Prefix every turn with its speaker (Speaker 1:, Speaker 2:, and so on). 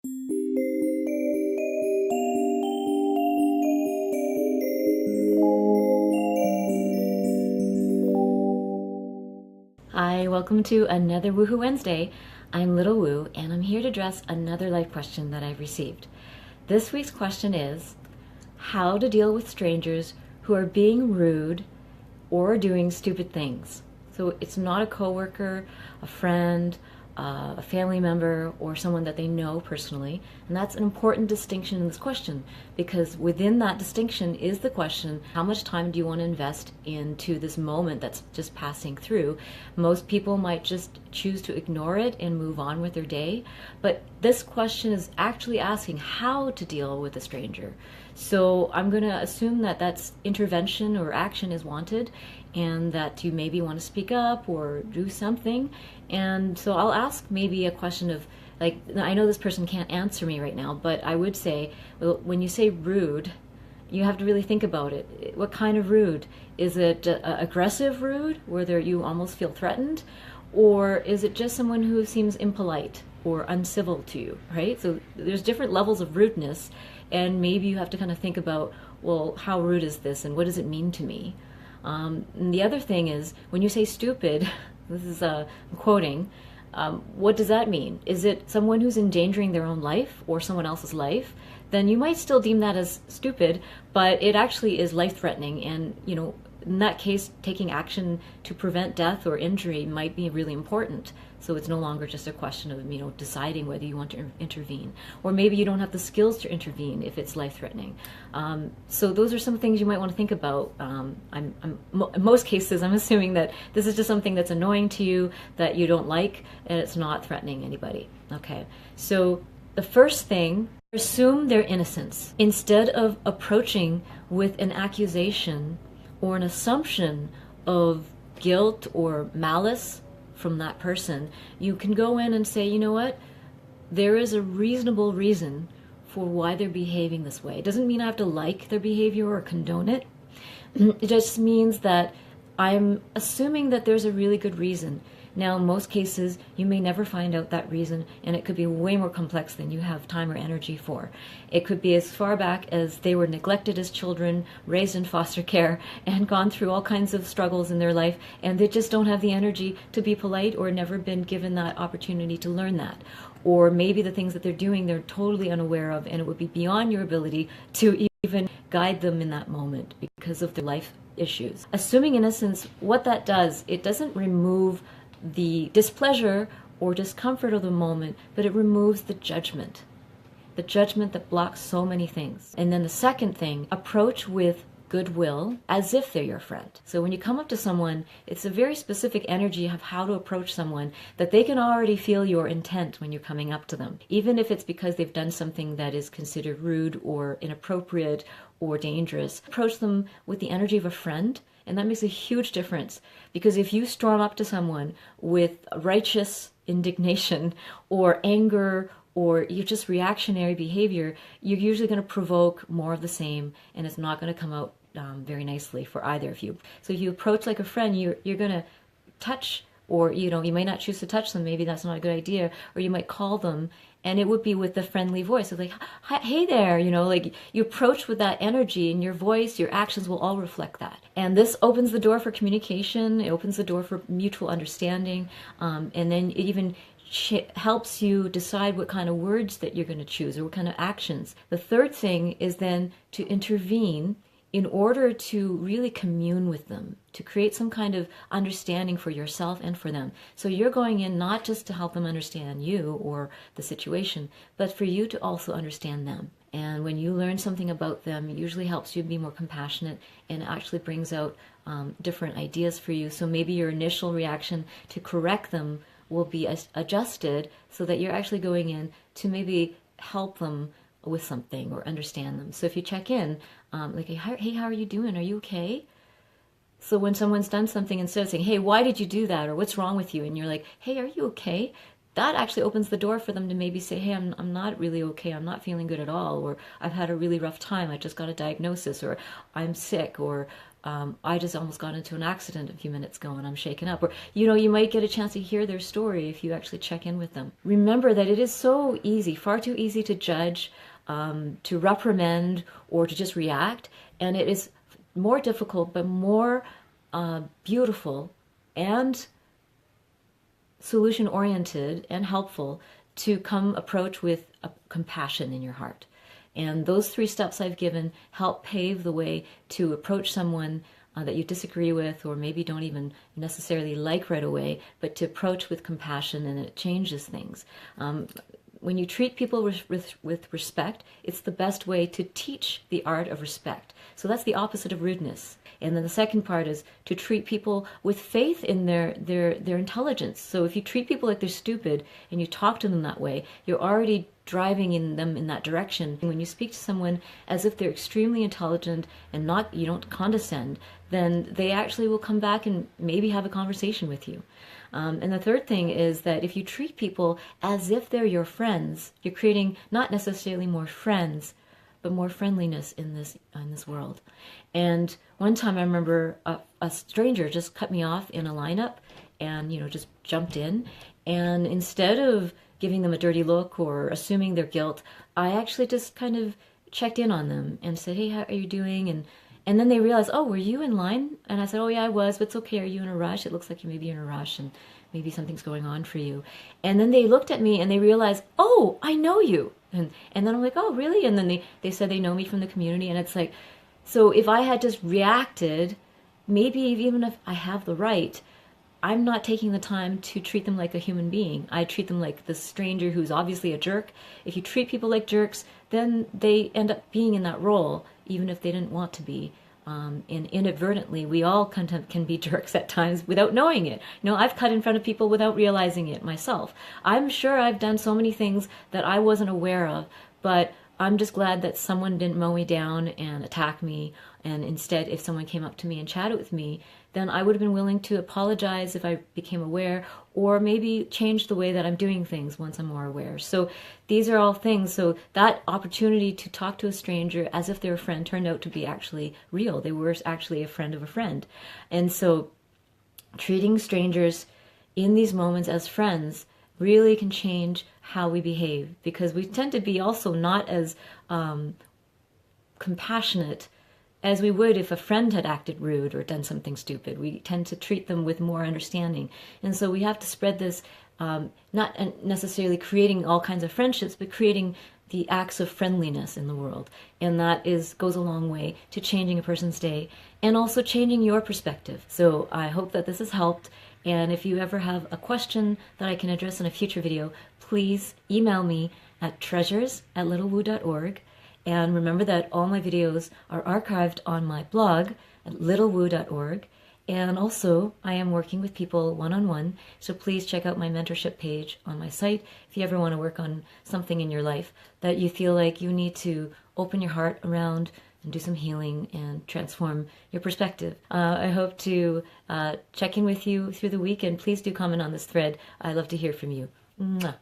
Speaker 1: Hi, welcome to another Woohoo Wednesday. I'm Little Woo, and I'm here to address another life question that I've received. This week's question is how to deal with strangers who are being rude or doing stupid things. So it's not a coworker, a friend, a family member, or someone that they know personally. And that's an important distinction in this question, because within that distinction is the question, how much time do you want to invest into this moment that's just passing through? Most people might just choose to ignore it and move on with their day, but this question is actually asking how to deal with a stranger. So I'm going to assume that that's intervention or action is wanted, and that you maybe want to speak up or do something. And so I'll ask maybe a question of, like, I know this person can't answer me right now, but I would say, well, when you say rude, you have to really think about it. What kind of rude? Is it aggressive rude, where you almost feel threatened? Or is it just someone who seems impolite or uncivil to you, right? So there's different levels of rudeness, and maybe you have to kind of think about, well, how rude is this, and what does it mean to me? And the other thing is, when you say stupid, this is I'm quoting, what does that mean? Is it someone who's endangering their own life or someone else's life? Then you might still deem that as stupid, but it actually is life-threatening, and in that case, taking action to prevent death or injury might be really important. So it's no longer just a question of deciding whether you want to intervene, or maybe you don't have the skills to intervene if it's life-threatening. So those are some things you might want to think about. In most cases, I'm assuming that this is just something that's annoying to you, that you don't like, and it's not threatening anybody. Okay, so the first thing, assume their innocence. Instead of approaching with an accusation or an assumption of guilt or malice from that person, you can go in and say, you know what, there is a reasonable reason for why they're behaving this way. It doesn't mean I have to like their behavior or condone it. It just means that I'm assuming that there's a really good reason. Now, in most cases, you may never find out that reason, and it could be way more complex than you have time or energy for. It could be as far back as they were neglected as children, raised in foster care, and gone through all kinds of struggles in their life, and they just don't have the energy to be polite or never been given that opportunity to learn that. Or maybe the things that they're doing, they're totally unaware of, and it would be beyond your ability to even guide them in that moment because of their life issues. Assuming innocence, what that does, it doesn't remove the displeasure or discomfort of the moment, but it removes the judgment that blocks so many things. And then the second thing, approach with goodwill as if they're your friend. So when you come up to someone, it's a very specific energy of how to approach someone, that they can already feel your intent when you're coming up to them. Even if it's because they've done something that is considered rude or inappropriate or dangerous, approach them with the energy of a friend. And that makes a huge difference, because if you storm up to someone with righteous indignation or anger or you're just reactionary behavior, you're usually going to provoke more of the same, and it's not going to come out very nicely for either of you. So if you approach like a friend, you're going to touch, or you might not choose to touch them, maybe that's not a good idea, or you might call them, and it would be with a friendly voice. It's like, hey there, like you approach with that energy, and your voice, your actions will all reflect that. And this opens the door for communication, it opens the door for mutual understanding, and then it even helps you decide what kind of words that you're going to choose or what kind of actions. The third thing is then to intervene in order to really commune with them, to create some kind of understanding for yourself and for them. So you're going in not just to help them understand you or the situation, but for you to also understand them. And when you learn something about them, it usually helps you be more compassionate and actually brings out different ideas for you. So maybe your initial reaction to correct them will be adjusted so that you're actually going in to maybe help them with something or understand them. So if you check in, like, hey, how are you doing? Are you okay? So when someone's done something, instead of saying, hey, why did you do that? Or what's wrong with you? And you're like, hey, are you okay? That actually opens the door for them to maybe say, hey, I'm not really okay. I'm not feeling good at all. Or I've had a really rough time. I just got a diagnosis. Or I'm sick. Or I just almost got into an accident a few minutes ago and I'm shaken up. Or, you might get a chance to hear their story if you actually check in with them. Remember that it is so easy, far too easy to judge, to reprimand, or to just react. And it is more difficult, but more beautiful and solution-oriented and helpful to come approach with a compassion in your heart. And those 3 steps I've given help pave the way to approach someone that you disagree with, or maybe don't even necessarily like right away, but to approach with compassion, and it changes things. When you treat people with respect, it's the best way to teach the art of respect. So that's the opposite of rudeness. And then the second part is to treat people with faith in their intelligence. So if you treat people like they're stupid and you talk to them that way, you're already driving them in that direction. When you speak to someone as if they're extremely intelligent and you don't condescend, then they actually will come back and maybe have a conversation with you. And the third thing is that if you treat people as if they're your friends, you're creating not necessarily more friends, but more friendliness in this world. And one time I remember a stranger just cut me off in a lineup and just jumped in, and instead of giving them a dirty look or assuming their guilt, I actually just kind of checked in on them and said, "Hey, how are you doing?" And then they realized, "Oh, were you in line?" And I said, "Oh yeah, I was, but it's okay. Are you in a rush? It looks like you may be in a rush and maybe something's going on for you." And then they looked at me and they realized, "Oh, I know you." And then I'm like, "Oh, really?" And then they said they know me from the community. And it's like, so if I had just reacted, maybe even if I have the right, I'm not taking the time to treat them like a human being. I treat them like the stranger who's obviously a jerk. If you treat people like jerks, then they end up being in that role, even if they didn't want to be. And inadvertently, we all can be jerks at times without knowing it. I've cut in front of people without realizing it myself. I'm sure I've done so many things that I wasn't aware of, but I'm just glad that someone didn't mow me down and attack me. And instead, if someone came up to me and chatted with me, then I would have been willing to apologize if I became aware, or maybe change the way that I'm doing things once I'm more aware. So these are all things. So that opportunity to talk to a stranger as if they're a friend turned out to be actually real. They were actually a friend of a friend. And so treating strangers in these moments as friends really can change how we behave, because we tend to be also not as compassionate as we would if a friend had acted rude or done something stupid. We tend to treat them with more understanding. And so we have to spread this, not necessarily creating all kinds of friendships, but creating the acts of friendliness in the world. And that goes a long way to changing a person's day and also changing your perspective. So I hope that this has helped. And if you ever have a question that I can address in a future video, please email me at treasures@littlewoo.org. And remember that all my videos are archived on my blog at littlewoo.org. And also, I am working with people one-on-one, so please check out my mentorship page on my site if you ever want to work on something in your life that you feel like you need to open your heart around and do some healing and transform your perspective. I hope to check in with you through the week, and please do comment on this thread. I love to hear from you. Mwah.